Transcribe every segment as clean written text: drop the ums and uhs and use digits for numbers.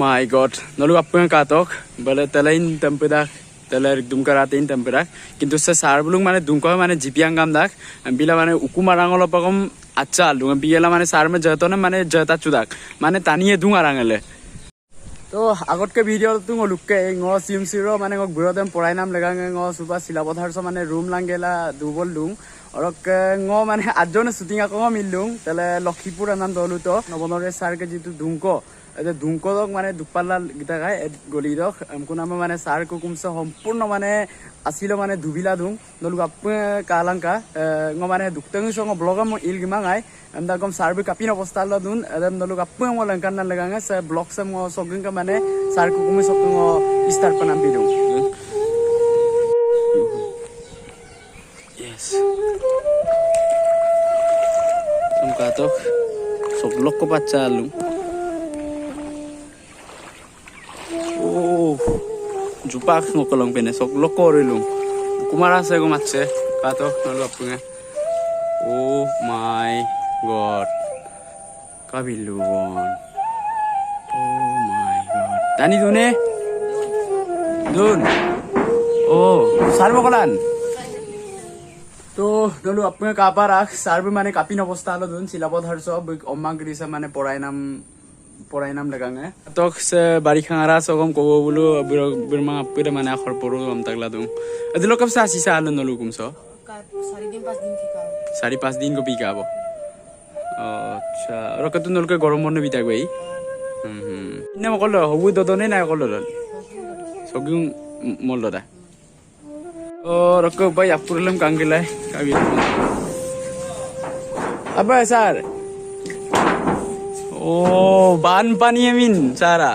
my god. Nolu apun katok bale talain tempedak teler dumkaratin tempedak kintu se sar bulung mane dumko mane jipiang gam dak bila mane ukumarangolo pagom acha lunga biela mane sar me jatone mane jata chudak mane taniye dungarangale তো আগতকে video তুং লুকে ং সিম সিরো মানে গ গুরদম পড়াই নাম লাগা ং সুপা সিলাপথারস মানে room লাঙ্গেলা দুবল লুং অরক ং মানে আজনে শুটিং আক মিললুং তালে লক্ষীপুর নাম দলু তো নবনরে সারকে জিতু দুংকো এতে দুংকদক মানে দুপাল্লা গিতা গায় গলিদক আমকু নাম মানে সার কুকুমস সম্পূর্ণ মানে আসিলো মানে দুবিলা দুং নলু আপ কালাঙ্কা ং মানে দুক্তং সং ব্লগম ইল গিমাঙাই আমদাগম সারবে কাপিন অবস্থা লদুন এদম নলু আপ ম লঙ্কান না লাগাঙা সে ব্লগ সম সগিং মানে সার কুকুম সং স্টার্ট পানাম বিদুং yes sumkatok soblok ko pacalung jupak ngokolong pene sok lokorilung kumara se go matse kato nalu apunga oh my god kabilun oh my god tani dune dun oh sarbo kolan তো নালু আpunga kaparak sarbe mane kapin অবস্থা হলো দুন সিলাপধারস অম্মাগরি সে মানে পড়াইনাম লাগাঙে তক সে বাড়ি খাঙারা সগম কব বলু বিরমা আপরে মানে আখর পড়ু আম তাগলা দুং এদিলো কব সাসি সাল নলু কুমস 4-5 দিন কো পিকাব আচ্ছা রকত নলকে গরম বন্ধ বিতাক ভাই নে মকল হবু দদনে না কল সগুং মলদা ও রক ভাই আপুরলম কাঙ্গিলাই কাবি আবা sir oh bahan-bahan yamin cara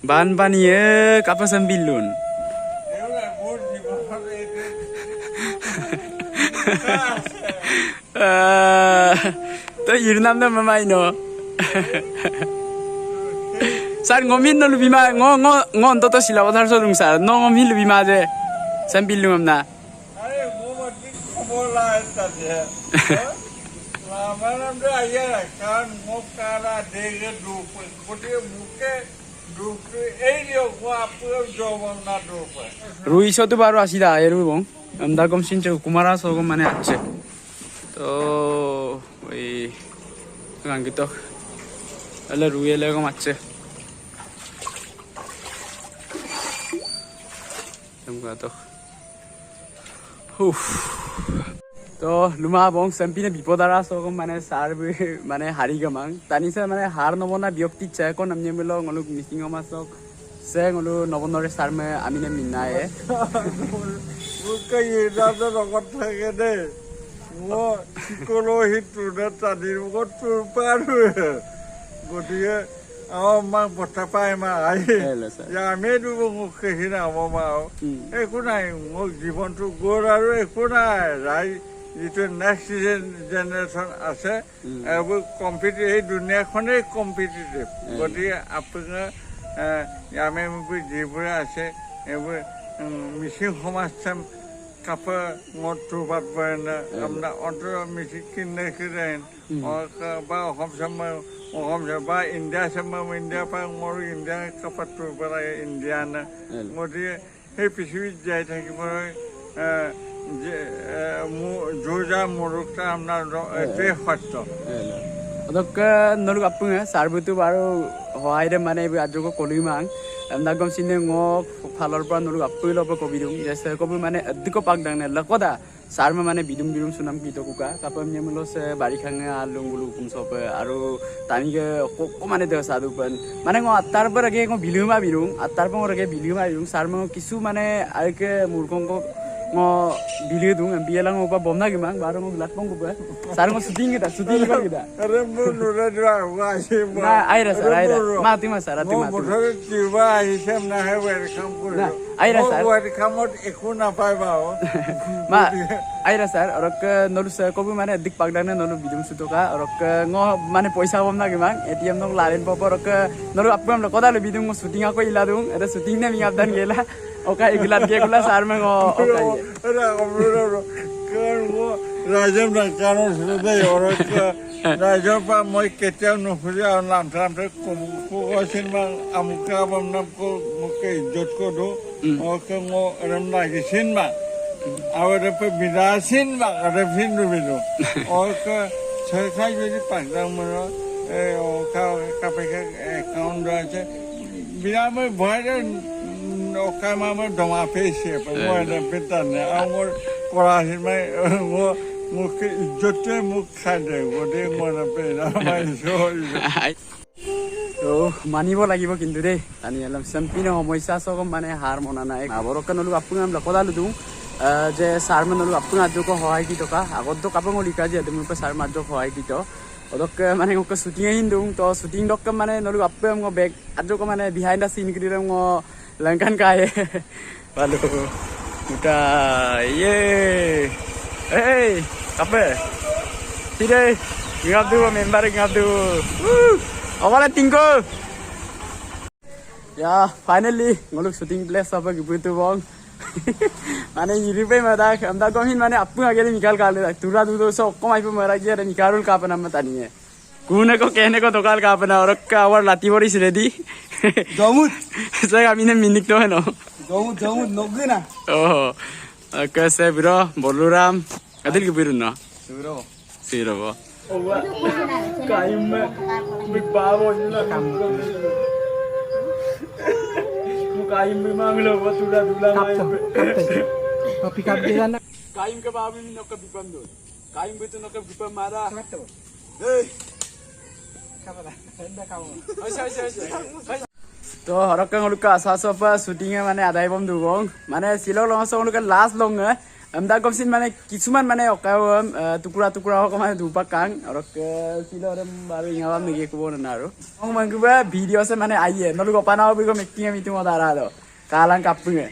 bahan-bahan ye kapan sambilun to irnam na mamay no sar ngomin no lubima ngo to silabadhar so lung sar no ngomin lubima je sambilun amna are mo dik khobola eta je Malam dia ayah kan mukara dege dupe, kemudian muke dupe, dia apa jawab nak dupe. Rui so tu baru asida air rui bong, amda kom sinche kumara so kom mana ache. To, wei, kan gitu, ala rui le kom ache. Tengok tu, তো Luma বং সেম্পিনে বিপদারা সগম মানে সার মানে হারি গমাং তানি সে মানে হার নবনা ব্যক্তি চাই কোন আমনে মিলো গলু মিটিং মাসক সে গলু নবনরে সার মে আমিনে মিনায়ে মুকে ইরাদা রকত থাকে দে মো সিকলো হিতুদা তাদির মকত তুর পারু গটিয়ে আমা বটাপাই মা আই ইয়া মেদু মুকে হিনা আমা একো নাই মো জীবনটো গোর আৰু একো নাই ৰাই যেটো নেক্সট জেনাৰেশন আছে এবোৰ কম্পিটিটিভ এই দুনিয়াখনেই কম্পিটিটিভ গতিকে আপোনাক আমি যিবোৰ আছে এইবোৰ মিচিং সমাজ চাম কাপা মতো বাদ পৰে না আমরা অন্তর মিচিং কিনে কিনেন বা অসম চাম বা ইণ্ডিয়া চাম ইণ্ডিয়া পৰা মোৰ ইণ্ডিয়া কাপাটো পৰা ইণ্ডিয়া না গতিকে সেই পৃথিৱীত জীয়াই থাকিবলৈ যোজা মুৰুকটা আমাৰ এইটোৱে সত্য ಅದಕ್ಕೆ ನೋಡು ಅಪ್ಪಂಗೆ ಸಾರ್ಬಿತು ಬಾರು ಹಾಯ್ರೆ ಮನೆ ಅಜ್ಜಗೂ ಕೊಲಿಮಾং ಅಂದಾಗಮ್ ಸಿನ್ನೆ ngೋ ফালৰ পৰা ನೋಡು ಅಪ್ಪಿಲ ಒಬ್ಬ কবিদুং যেসে কবি মানে অধিক পাক দাংনে লকদা সারমে মানে বিদুম বিদুম সুনাম কিতো কুকা কাপম নেমলছে বাড়ি খাঙে আলুং গুলু কুমসপে আৰু তানিকে ক মানে দে সাদু পন মানে ngো আত্তার পর আগে ngো বিলুমা বিরুং আত্তার পর আগে বিলুমা বিরুং সারমে কিছু মানে আইকে মূর্খঙ্ক ngo video dung bialang opa bomna gimang baru ngo latpong kuba sarang ngo shooting kita are mo nura dra wa se na aira mati ma sarati mati mo thore tiwa hisam na hai welcome kore aira sar welcome ekho na pai ba ma aira sar orok nolu sa kobi mane dik pagdane nolu bidum sutoka orok ngo mane poisa bomna gimang atm nong laren popo orok nolu apam lo kodale bidum ngo shooting ako iladung eta shooting ne mingapdan gela oka igilat gegula sar me ngo oka era omro kan mo rajam na kanon sudai orok ৰাইজৰ পৰা মই কেতিয়াও নুখুজি আৰু নামঠামতে কৈছিল আমুকা বনামকো মোকে ইজ্জত কৰো okay মো এৰম লাগিছিল মা আৰু এটা বিৰাছিল মা এটা ফিন দুবিলো ওকে ছয়খাই যদি পাঁচদাম মানৰ কাপেকে একাউণ্ট আছে বিৰাট মই ভয় ওকা মই ডমা পেয়েছে মই এটা পেটানে আৰু মোৰ পঢ়া আছিল মই মোক ইজ্জতে মোক খাই দে গতিকে মই তো মানিব লাগিব কিন্তু দেই টানি এলাম চেম্পিনৰ সমস্যা চব মানে হাৰ মনা নাই আবৰকে নলো আপোনাক লকদালো দিওঁ যে ছাৰ মানে নলো আপোনাক যোগ সহায় কি টকা আগত তো কাপোৰ লিখা যিহেতু মোৰ ছাৰ মাত্ৰ সহায় কি তো অদকে মানে মোক শ্বুটিং আহিন দিওঁ তো শ্বুটিং দকে মানে নলো আপে মোক বেগ আজক মানে বিহাইণ্ড দ্য সিন কৰি মোক লংকান কায় পালো উটা ইয়ে এই kape tidak ngap tu member ngap tu awalnya tinggal ya finally ngolok shooting place apa gitu bang mana ini pe mada amda kohin mana apu agak mikal kali tura tu so komai pe mara dia mikalul kapan nama tani है kune ko कहने को tokal kapan और का awal lati boris ready জমুত saya kami ne minik tu है no জমুত Nagina oh कैसे bro boluram adil ke biru na Siro ba? Kain me bigbawo yun na kamu. Kain me manglo ba tula may. Pick up dia na. Kain ke babi mi nokka bipam do. Kain betu nokka bipam mara. Hey. Kapala. Henda kamu. Aisa. তো হরকা হলুকা আসাসপা shooting এ মানে আদাই বম দুগং মানে সিলো longs হলুকা last লং আমদা কমসিন মানে কিছুমান মানে অকাও টুকুৰা টুকুৰা হক মানে দুপা কাং আৰু সিলৰে আৰু ইংৰাম নেকি কব না আৰু মংবা ভিডিঅ আছে মানে আইয়ে নলুক পানাও বিগম এক্টিং আমি তোমা দাৰা কালাং কাপুঙে